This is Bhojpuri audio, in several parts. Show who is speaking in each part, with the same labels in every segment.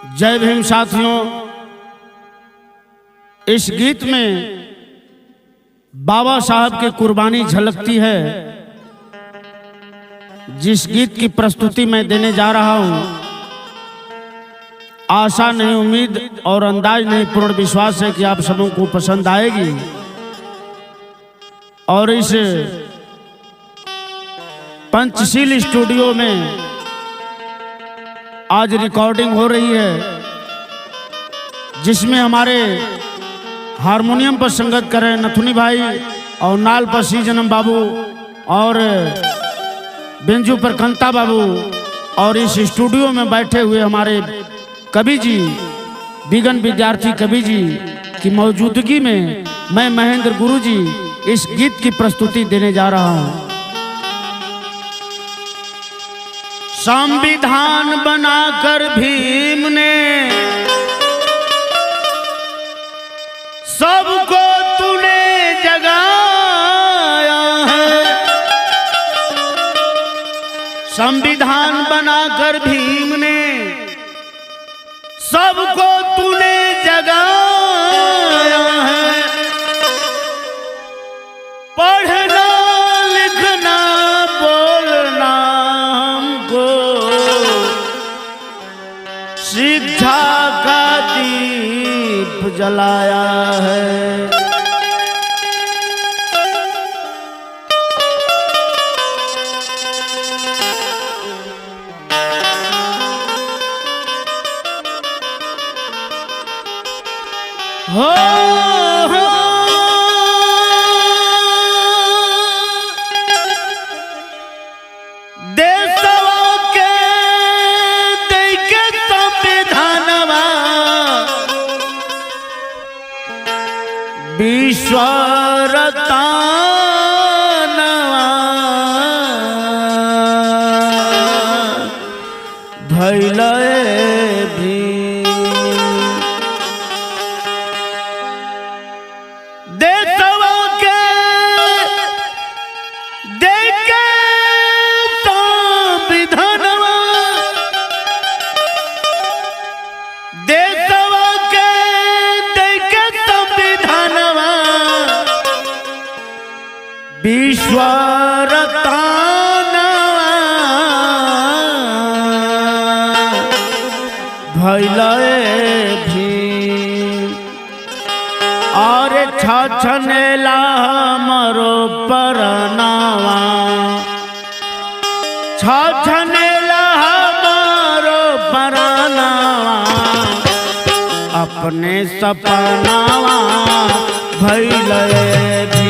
Speaker 1: जय भीम साथियों। इस गीत में बाबा साहब की कुर्बानी झलकती है। जिस गीत की प्रस्तुति मैं देने जा रहा हूं, आशा नहीं, उम्मीद और अंदाज नहीं, पूर्ण विश्वास है कि आप सबों को पसंद आएगी। और इस पंचशील स्टूडियो में आज रिकॉर्डिंग हो रही है, जिसमें हमारे हारमोनियम पर संगत कर रहे हैं नथुनी भाई, और नाल पर सी जन्म बाबू, और बेंजू पर कंता बाबू, और इस स्टूडियो में बैठे हुए हमारे कवि जी, बिगन विद्यार्थी कवि जी की मौजूदगी में मैं महेंद्र गुरु जी इस गीत की प्रस्तुति देने जा रहा हूं। संविधान बनाकर भीम ने सबको तूने जगाया है। संविधान बनाकर भीम ने सबको तूने जगाया है। पढ़ना लिखना बोलना हमको शिक्षा का दीप जलाया है। हो ईश्वरता भैल भी देशवा के देके संविधानवा, देशवा के देके संविधानवा ईश्वरता भैल भी। और छछनेला हमरो परनावा, छछनेला हमरो परनावा, अपने सपनावा भैल भी।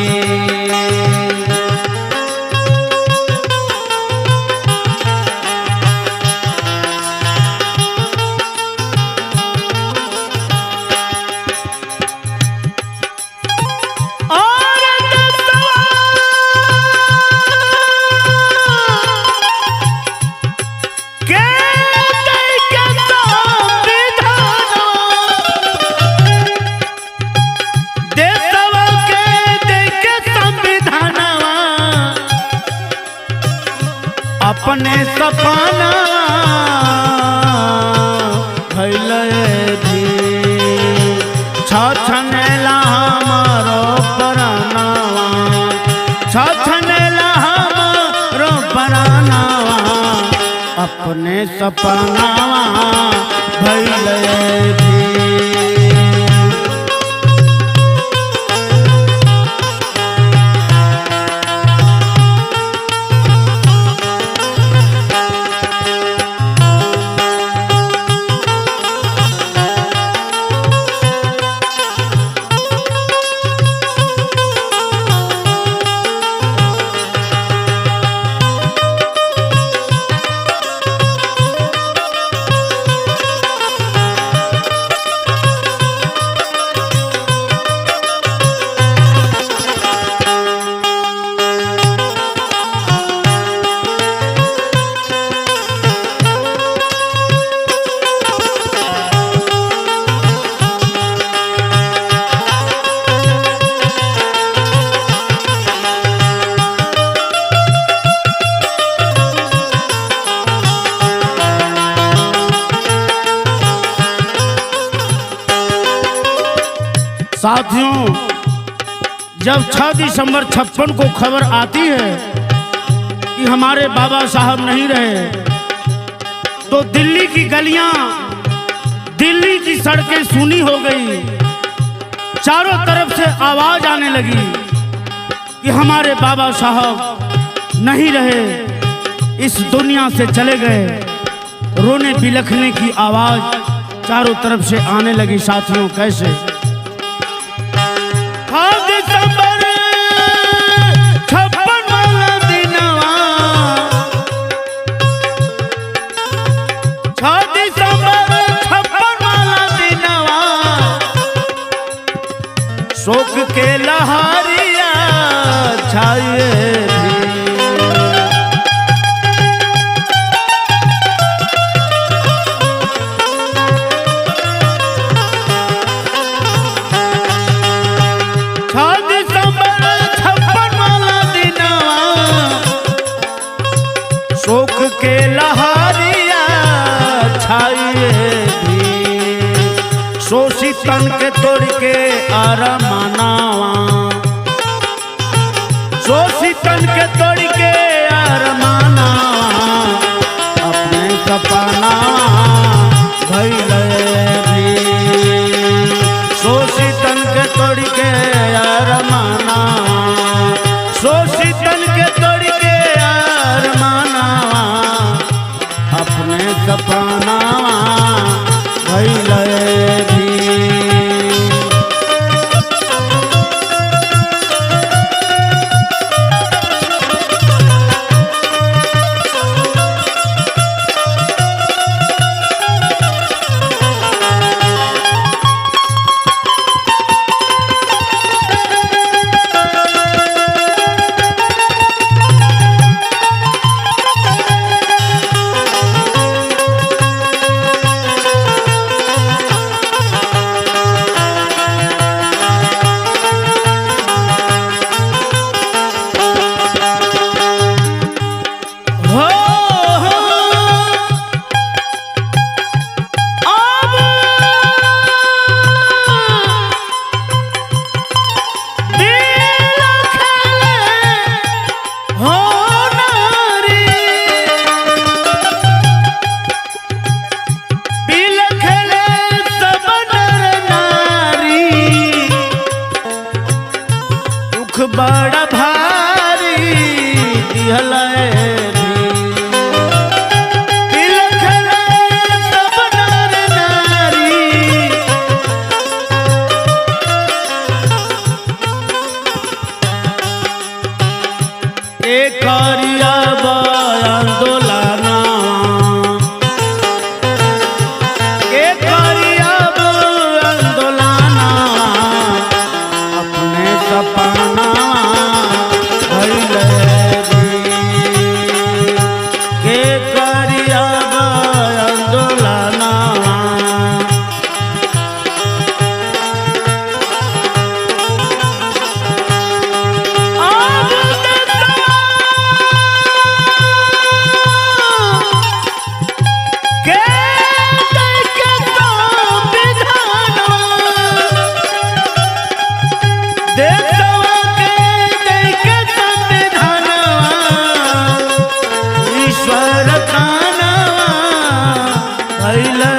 Speaker 1: अपने सपना भैल भी। छछनेला हमरो परनावा, छछनेला हमरो परनावा, अपने सपनावा भैल भी। साथियों, जब 6 दिसंबर 56 को खबर आती है कि हमारे बाबा साहब नहीं रहे, तो दिल्ली की गलियां, दिल्ली की सड़कें सूनी हो गई। चारों तरफ से आवाज आने लगी कि हमारे बाबा साहब नहीं रहे, इस दुनिया से चले गए। रोने बिलखने की आवाज चारों तरफ से आने लगी। साथियों, कैसे? दिसंबर 56 वाला दिनवा, 6 दिसंबर 56 वाला दिनवा, शोक के लहरिया छाए थी। शोक के लहरिया छाए भी, शोषितन के तोड़ के अरमानावा, शोषितन के तोड़ के अरमानावा, अपने सपना भइले भी, शोषितन के तोड़ के अरमानावा, शोषितन के तोड़ के अरमानावा, अपने सपना भइले भी। बड़ा भारी दिहले सब नर नारी, एक करिया आंदोलना, एक करिया आंदोलना, अपने सपना ईश्वर कानवा भइले